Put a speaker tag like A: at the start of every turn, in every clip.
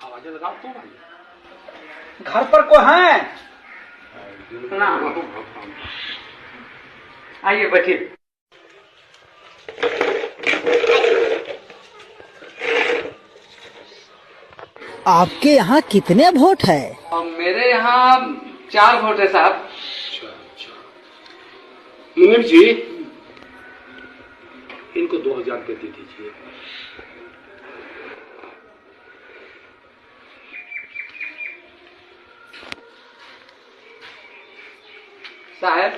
A: आवाजें लगाओ तो भाई।
B: घर पर कोई है?
C: आइए बैठिए।
B: आपके यहाँ कितने वोट है?
C: मेरे यहाँ 4 वोट है साहब।
A: अच्छा। मुनीम जी, इनको 2000 रुपये दे दीजिए।
C: साहब,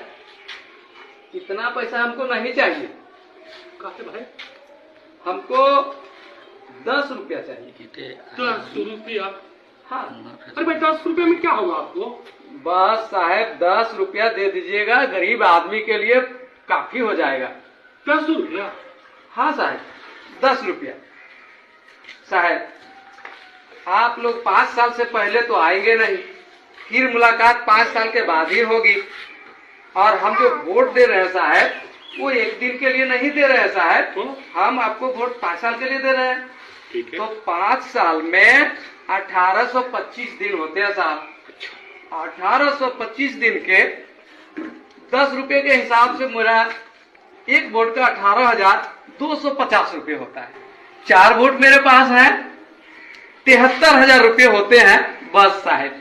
C: इतना पैसा हमको नहीं चाहिए।
A: कहते भाई
C: हमको 10 रुपया चाहिए।
A: 10 रुपया?
C: हाँ।
A: अरे भाई 10 रुपये में क्या होगा आपको?
C: बस साहब 10 रुपया दे दीजिएगा, गरीब आदमी के लिए काफी हो जाएगा।
A: 10 रुपया?
C: हाँ साहब, 10 रुपया। साहब, आप लोग 5 साल से पहले तो आएंगे नहीं, फिर मुलाकात 5 साल के बाद ही होगी। और हम जो वोट दे रहे हैं साहब, वो 1 दिन के लिए नहीं दे रहे हैं साहब,
A: तो?
C: हम आपको वोट 5 साल के लिए दे रहे हैं।
A: ठीक है।
C: तो 5 साल में 1825 दिन होते हैं साहब। 1825 दिन के 10 रुपए के हिसाब से मेरा एक वोट का 18,250 रुपये होता है। 4 वोट मेरे पास है, 73,000 रुपये होते हैं। बस साहब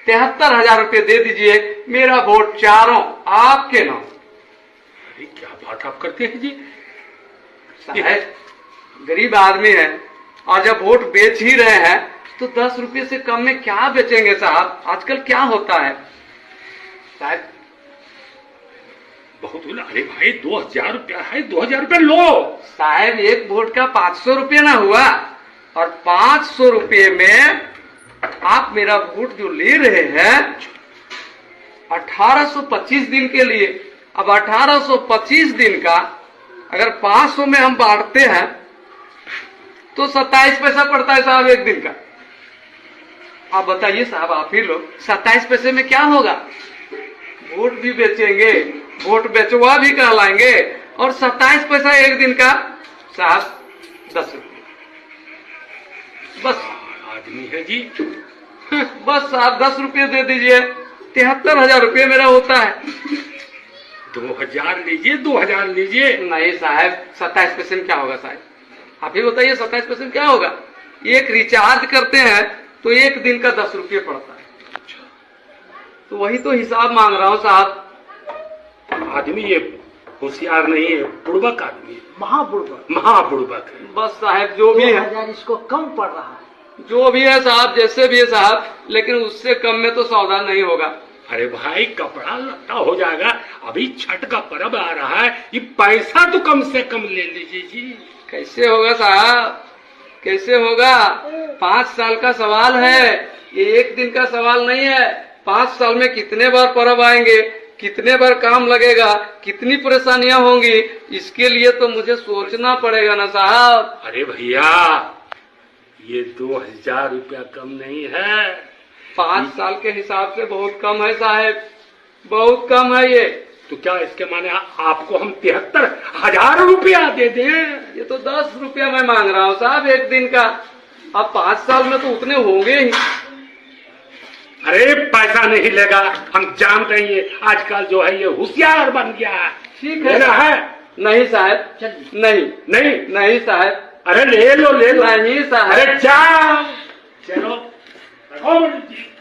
C: 73,000 रुपये दे दीजिए, मेरा वोट चारों आपके नाम।
A: अरे क्या बात आप करते हैं जी।
C: साहब गरीब आदमी है, और जब वोट बेच ही रहे हैं तो 10 रुपये से कम में क्या बेचेंगे साहब? आजकल क्या होता है साहब?
A: बहुत बोला। अरे भाई 2000 रुपया है, 2000 रुपया लो।
C: साहब एक वोट का 500 रुपये ना हुआ, और 500 रुपये में आप मेरा वोट जो ले रहे हैं 1825 दिन के लिए। अब 1825 दिन का अगर 500 में हम बांटते हैं तो 27 पैसा पड़ता है साहब एक दिन का। आप बताइए साहब, आप ही लोग, 27 पैसे में क्या होगा? वोट भी बेचेंगे, वोट बेचवा भी कहलाएंगे, और 27 पैसा एक दिन का साहब 10 रुपये। बस
A: आदमी है जी।
C: बस साहब 10 रुपये दे दीजिए, 73,000 रुपये मेरा होता है।
A: 2000 लीजिए, 2000 लीजिए।
C: नहीं साहब, 27 पैसे में क्या होगा साहब? आप ही बताइए 27 पैसे में क्या होगा? एक रिचार्ज करते हैं तो एक दिन का 10 रुपये पड़ता है। तो वही तो हिसाब मांग रहा हूँ साहब।
A: आदमी ये होशियार नहीं है, बुड़बक आदमी है,
B: महाबुड़बक।
A: महाबुड़बक है।
C: बस साहब जो भी है,
B: 2000 इसको कम पड़ रहा है।
C: जो भी है साहब, जैसे भी है साहब, लेकिन उससे कम में तो सौदा नहीं होगा।
A: अरे भाई कपड़ा लत्ता हो जाएगा, अभी छठ का पर्व आ रहा है, ये पैसा तो कम से कम ले लीजिए जी।
C: कैसे होगा साहब, कैसे होगा? 5 साल का सवाल है, ये एक दिन का सवाल नहीं है। 5 साल में कितने बार पर्व आएंगे, कितने बार काम लगेगा, कितनी परेशानियां होंगी, इसके लिए तो मुझे सोचना पड़ेगा ना साहब।
A: अरे भैया ये 2000 रुपया कम नहीं है।
C: 5 साल के हिसाब से बहुत कम है साहब, बहुत कम है ये।
A: तो क्या इसके माने आपको हम 73,000 रुपया दे दें?
C: ये तो 10 रुपया मैं मांग रहा हूँ साहब एक दिन का। अब 5 साल में तो उतने होंगे ही।
A: अरे पैसा नहीं लेगा, हम जानते हैं ये आजकल जो है ये होशियार बन गया है।
C: ठीक है
A: लेना है?
C: नहीं साहब, नहीं
A: नहीं
C: नहीं साहब,
A: अरे ले लो ले लो।
C: नहीं साहब।
A: अरे जाओ चलो।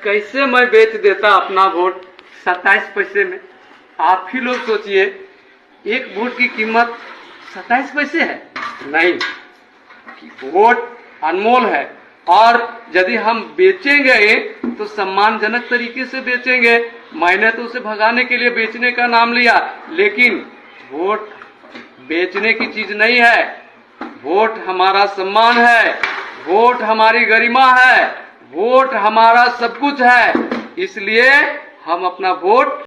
C: कैसे मैं बेच देता अपना वोट 27 पैसे में? आप ही लोग सोचिए, एक वोट की कीमत 27 पैसे है। नहीं, वोट अनमोल है, और यदि हम बेचेंगे तो सम्मानजनक तरीके से बेचेंगे। मैंने तो उसे भगाने के लिए बेचने का नाम लिया, लेकिन वोट बेचने की चीज नहीं है। वोट हमारा सम्मान है, वोट हमारी गरिमा है, वोट हमारा सब कुछ है। इसलिए हम अपना वोट